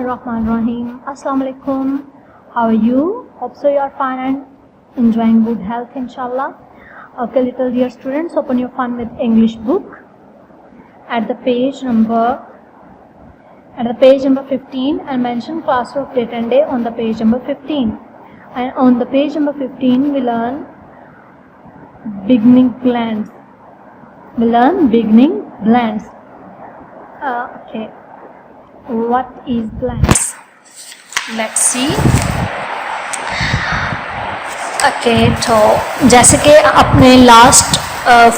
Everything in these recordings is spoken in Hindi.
Bismillahirrahmanirrahim. Assalamu alaikum. How are you? Hope so you are fine and enjoying good health, inshallah. Okay, little dear students, open your fun with English book at the page number 15 and mention class of date and day on the page number 15. And on the page number 15 we learn beginning blends. Okay. What is blends? Let's see. Okay, तो जैसे कि अपने लास्ट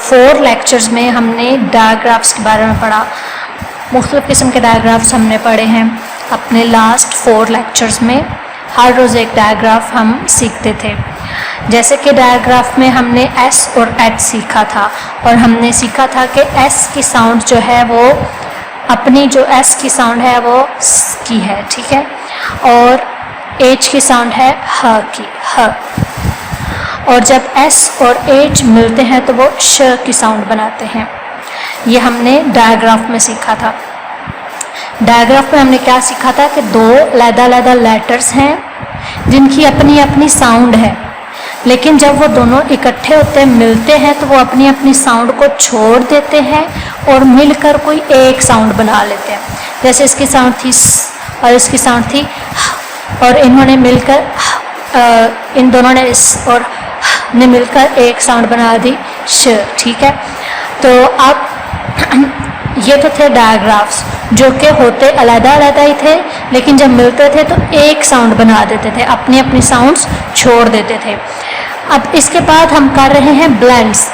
4 लेक्चर्स में हमने डायग्राफ्स के बारे में पढ़ा, मुख्तलिफ़ किस्म के डायग्राफ्स हमने पढ़े हैं अपने लास्ट 4 लेक्चर्स में। हर रोज़ एक डायग्राफ हम सीखते थे। जैसे कि डायग्राफ में हमने एस और एच सीखा था और हमने सीखा था कि एस की साउंड जो है वो अपनी जो एस की साउंड है वो स की है, ठीक है, और एच की साउंड है ह की, ह। और जब एस और एच मिलते हैं तो वो श की साउंड बनाते हैं। ये हमने डायग्राफ में सीखा था। डायग्राफ में हमने क्या सीखा था कि 2 अलग-अलग लेटर्स हैं जिनकी अपनी अपनी साउंड है, लेकिन जब वो दोनों इकट्ठे होते हैं, मिलते हैं, तो वो अपनी अपनी साउंड को छोड़ देते हैं और मिलकर कोई एक साउंड बना लेते हैं। जैसे इसकी साउंड थी स और इसकी साउंड थी ह, और इन्होंने मिलकर इन दोनों ने इस और ह ने मिलकर एक साउंड बना दी श, ठीक है। तो अब ये तो थे डायग्राफ्स जो कि होते अलग-अलग ही थे, लेकिन जब मिलते थे तो एक साउंड बना देते थे, अपनी अपनी साउंड्स छोड़ देते थे। अब इसके बाद हम कर रहे हैं ब्लेंड्स।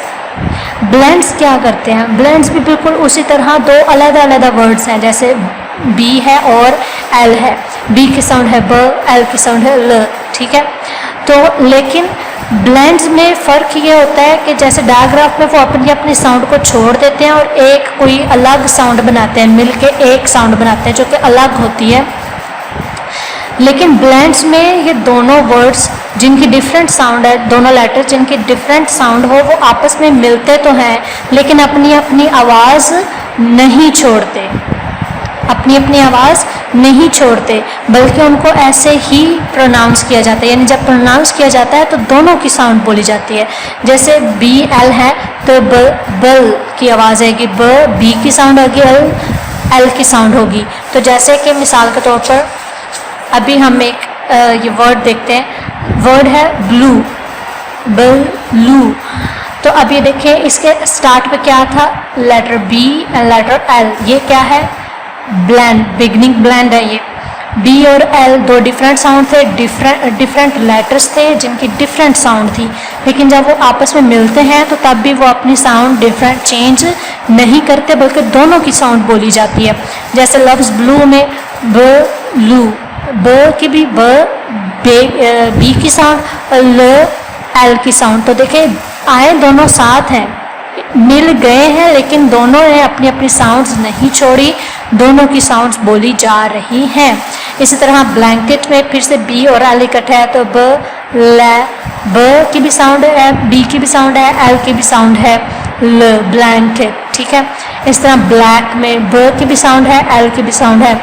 ब्लेंड्स क्या करते हैं? ब्लेंड्स भी बिल्कुल उसी तरह 2 अलग-अलग वर्ड्स हैं, जैसे बी है और एल है। बी की साउंड है ब, एल की साउंड है ल, ठीक है। तो लेकिन ब्लेंड्स में फ़र्क ये होता है कि जैसे डायग्राफ में वो अपनी अपनी साउंड को छोड़ देते हैं और एक कोई अलग साउंड बनाते हैं, मिलके एक साउंड बनाते हैं जो कि अलग होती है। लेकिन ब्लेंड्स में ये दोनों वर्ड्स जिनकी डिफरेंट साउंड है, दोनों लेटर जिनकी डिफरेंट साउंड हो, वो आपस में मिलते तो हैं लेकिन अपनी अपनी आवाज़ नहीं छोड़ते, अपनी अपनी आवाज़ नहीं छोड़ते, बल्कि उनको ऐसे ही प्रोनाउंस किया जाता है। यानी जब प्रोनाउंस किया जाता है तो दोनों की साउंड बोली जाती है। जैसे बी एल है तो ब बल की आवाज़ आएगी, ब बी की साउंड होगी, एल एल की साउंड होगी। तो जैसे कि मिसाल के तौर पर अभी हम एक ये वर्ड देखते हैं, वर्ड है ब्लू, ब्लू। तो अब ये देखिए इसके स्टार्ट पे क्या था, letter B and letter L. ये क्या है? ब्लेंड, बिगनिंग ब्लेंड है ये। बी और एल 2 डिफरेंट साउंड थे, डिफरेंट लेटर्स थे जिनकी डिफरेंट साउंड थी, लेकिन जब वो आपस में मिलते हैं तो तब भी वो अपनी साउंड डिफरेंट चेंज नहीं करते, बल्कि दोनों की साउंड बोली जाती है। जैसे लफ्ज़ ब्लू में ब लू, ब की भी बी की साउंड, ल एल की साउंड। तो देखिए आए दोनों साथ हैं, मिल गए हैं, लेकिन दोनों ने अपनी अपनी साउंड्स नहीं छोड़ी, दोनों की साउंड्स बोली जा रही हैं। इसी तरह ब्लैंकेट में फिर से बी और एल इकट्ठा है तो ब ल, ब की भी साउंड है, बी की भी साउंड है, एल की भी साउंड है, ल ब्लैंकेट, ठीक है। इस तरह ब्लैक में ब की भी साउंड है, एल की भी साउंड है।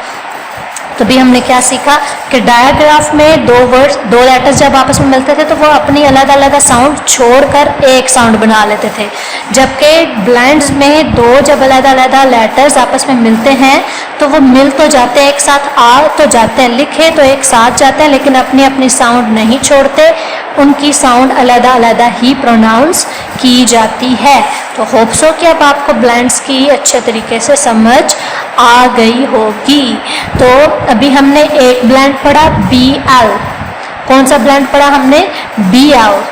तो भी हमने क्या सीखा कि डायग्राफ में 2 वर्ड्स 2 लेटर्स जब आपस में मिलते थे तो वो अपनी अलग अलग साउंड छोड़कर एक साउंड बना लेते थे, जबकि ब्लेंड्स में 2 जब अलग अलग लेटर्स आपस में मिलते हैं तो वो मिल तो जाते हैं, एक साथ आ तो जाते हैं, लिखे तो एक साथ जाते हैं, लेकिन अपनी अपनी साउंड नहीं छोड़ते, उनकी साउंड अलग अलग ही प्रोनाउंस की जाती है। तो होप सो कि अब आपको ब्लेंड्स की अच्छे तरीके से समझ आ गई होगी। तो अभी हमने एक ब्लेंड पढ़ा बी एल। कौन सा ब्लेंड पढ़ा हमने? B L.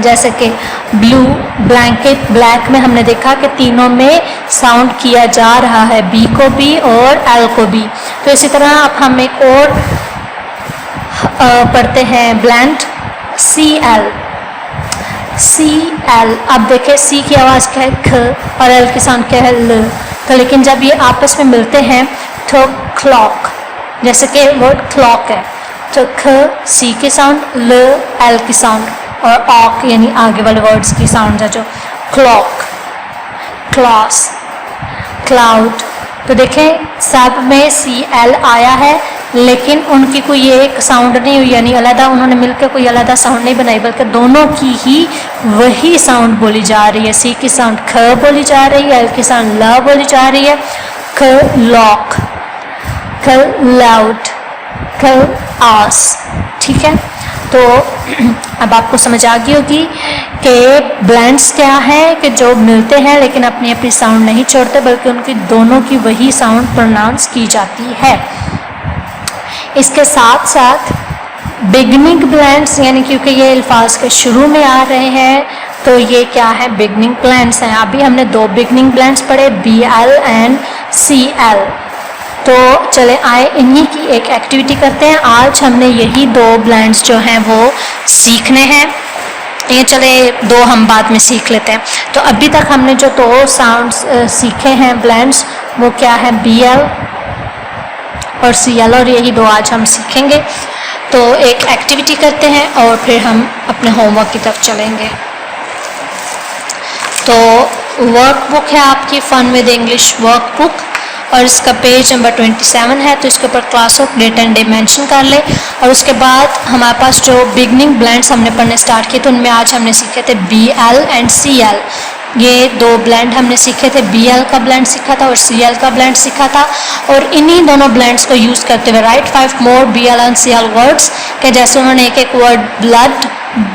जैसे कि ब्लू, ब्लैंकेट, ब्लैक में हमने देखा कि तीनों में साउंड किया जा रहा है, बी को भी और एल को भी। तो इसी तरह अब हम एक और पढ़ते हैं blend C L. C L, अब देखें सी की आवाज़ क्या है? ख, और एल की साउंड क्या है? ल। तो लेकिन जब ये आपस में मिलते हैं तो क्लॉक, जैसे कि वर्ड क्लॉक है तो ख सी की साउंड, ल एल की साउंड, और ऑक यानी आगे वाले वर्ड्स की साउंड है जो क्लॉक, क्लॉस, क्लाउड, तो देखें सब में सी एल आया है, लेकिन उनकी कोई एक साउंड नहीं हुई, यानी अलग उन्होंने मिलकर कोई अलग साउंड नहीं बनाई, बल्कि दोनों की ही वही साउंड बोली जा रही है। सी की साउंड ख बोली जा रही है, एल की साउंड ल बोली जा रही है। ख लॉक, ख लाउड, ख आस। ठीक है, तो अब आपको समझ आ गई होगी कि ब्लेंड्स क्या है कि जो मिलते हैं लेकिन अपनी अपनी साउंड नहीं छोड़ते, बल्कि उनकी दोनों की वही साउंड प्रोनाउंस की जाती है। इसके साथ साथ बिगनिंग ब्लेंड्स, यानी क्योंकि ये अल्फाज के शुरू में आ रहे हैं तो ये क्या है, बिगनिंग ब्लेंड्स हैं। अभी हमने दो बिगनिंग ब्लेंड्स पढ़े, B L and C L. तो चले आए इन्हीं की एक एक्टिविटी करते हैं। आज हमने यही दो ब्लेंड्स जो हैं वो सीखने हैं। ये चले दो हम बाद में सीख लेते हैं। तो अभी तक हमने जो दो साउंड्स सीखे हैं ब्लेंड्स, वो क्या है, बी एल और सी एल, और यही दो आज हम सीखेंगे। तो एक एक्टिविटी करते हैं और फिर हम अपने होमवर्क की तरफ चलेंगे। तो वर्कबुक है आपकी फन विद इंग्लिश वर्कबुक, और इसका पेज नंबर 27 है। तो इसके ऊपर class of date and day mention कर ले। और उसके बाद हमारे पास जो बिगनिंग ब्लेंड्स हमने पढ़ने स्टार्ट किए, तो उनमें आज हमने सीखे थे B L and C L. ये दो ब्लेंड हमने सीखे थे, बी एल का ब्लेंड सीखा था और सी एल का ब्लेंड सीखा था। और इन्हीं दोनों ब्लेंड्स को यूज़ करते हुए write 5 more B L and C L words, के जैसे उन्होंने एक एक वर्ड ब्लड,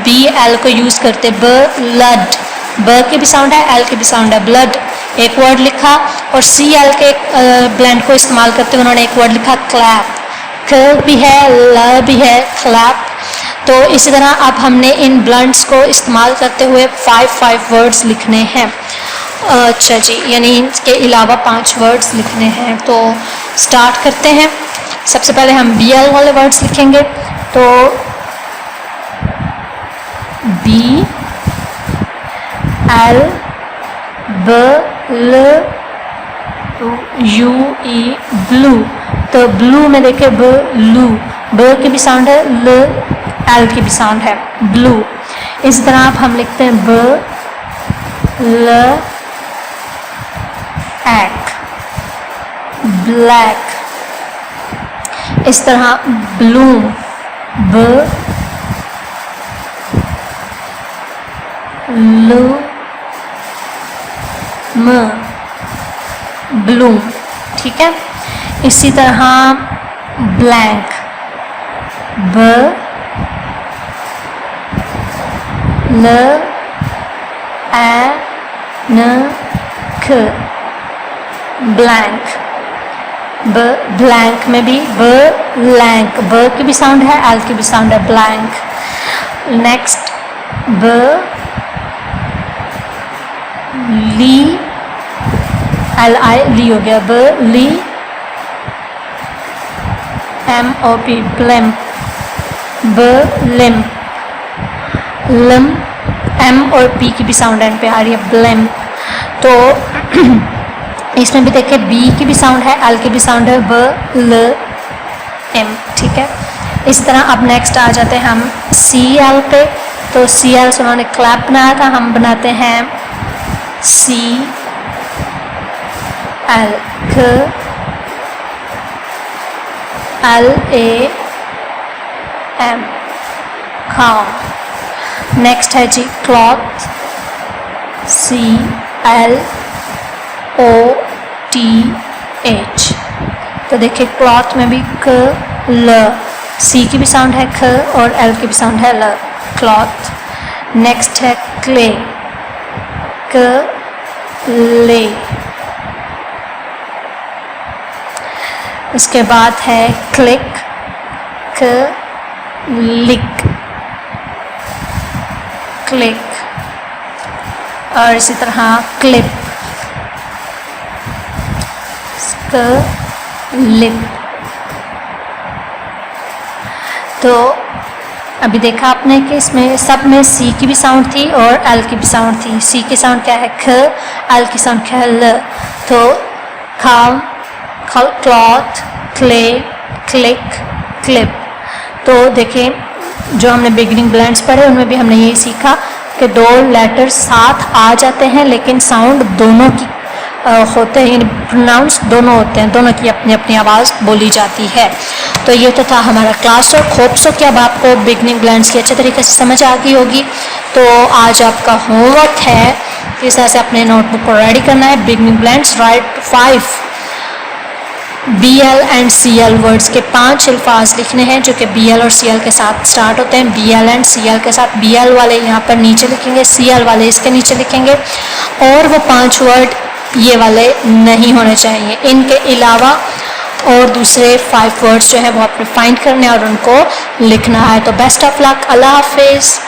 बी एल को यूज़ करते ब्लड, ब की भी साउंड है, एल की भी साउंड है, ब्लड एक वर्ड लिखा। और सी एल के ब्लेंड को इस्तेमाल करते हुए उन्होंने एक वर्ड लिखा क्लैप, क भी है, ल भी है, क्लैप। तो इसी तरह अब हमने इन ब्लेंड्स को इस्तेमाल करते हुए 5 वर्ड्स लिखने हैं। अच्छा जी, यानी इसके अलावा 5 वर्ड्स लिखने हैं। तो स्टार्ट करते हैं। सबसे पहले हम बी एल वाले वर्ड्स लिखेंगे। तो बी एल, ब ल यू ई, ब्लू। तो ब्लू में देखे ब लू, ब की भी साउंड है, ल एल की भी साउंड है, ब्लू। इस तरह आप हम लिखते हैं ब ल एक, ब्लैक। इस तरह ब्लूम, ब लू म, ब्लूम। ठीक है, इसी तरह ब्लैंक, ब ल ए न ख, ब्लैंक। ब ब्लैंक में भी ब लैंक, ब की भी साउंड है, एल की भी साउंड है, ब्लैंक। नेक्स्ट ब ली, एल आई ली हो गया, ब ली, एम ओ पी ब्लेम, ब लिम, लिम, एम और पी की भी साउंड एंड पे आ रही है, ब्लेम। तो इसमें भी देखिए बी की भी साउंड है, एल की भी साउंड है, ब ल एम। ठीक है, इस तरह अब नेक्स्ट आ जाते हैं हम सी एल पे। तो सी एल से उन्होंने क्लैप बनाया था, हम बनाते हैं सी एल, ख एल ए एम, खाम। नेक्स्ट है G cloth, C L O T H. तो देखिए क्लॉथ में भी क ल, सी की भी साउंड है ख और एल की भी साउंड है ल, क्लॉथ। नेक्स्ट है क्ले, क ले। इसके बाद है क्लिक, क लिक, क्लिक। और इसी तरह क्लिप, क लिप। तो अभी देखा आपने कि इसमें सब में सी की भी साउंड थी और एल की भी साउंड थी। सी की साउंड क्या है ख, एल की साउंड क्या है ल। तो खाम, क्लॉथ, क्ले, क्लिक, क्लिप। तो देखें जो हमने बिगिनिंग ब्लेंड्स पढ़े उनमें भी हमने यही सीखा कि दो लेटर्स साथ आ जाते हैं लेकिन साउंड दोनों की होते हैं, प्रोनाउंस दोनों होते हैं, दोनों की अपनी अपनी आवाज़ बोली जाती है। तो ये तो था हमारा क्लास वर्क। होप सो कि अब आपको बिगनिंग ब्लेंड्स की अच्छे तरीके से समझ आ गई होगी। तो आज आपका होमवर्क है इस तरह से अपने नोटबुक को रेडी करना है। Beginning blends, right 5 BL and CL words के 5 अल्फाज लिखने हैं जो कि BL और CL के साथ स्टार्ट होते हैं। BL एंड CL के साथ BL वाले यहाँ पर नीचे लिखेंगे, CL वाले इसके नीचे लिखेंगे, और वो 5 वर्ड ये वाले नहीं होने चाहिए। इनके अलावा और दूसरे 5 वर्ड्स जो है वो आपने फाइंड करने और उनको लिखना है। तो बेस्ट ऑफ लक, अल्लाह हाफिज़।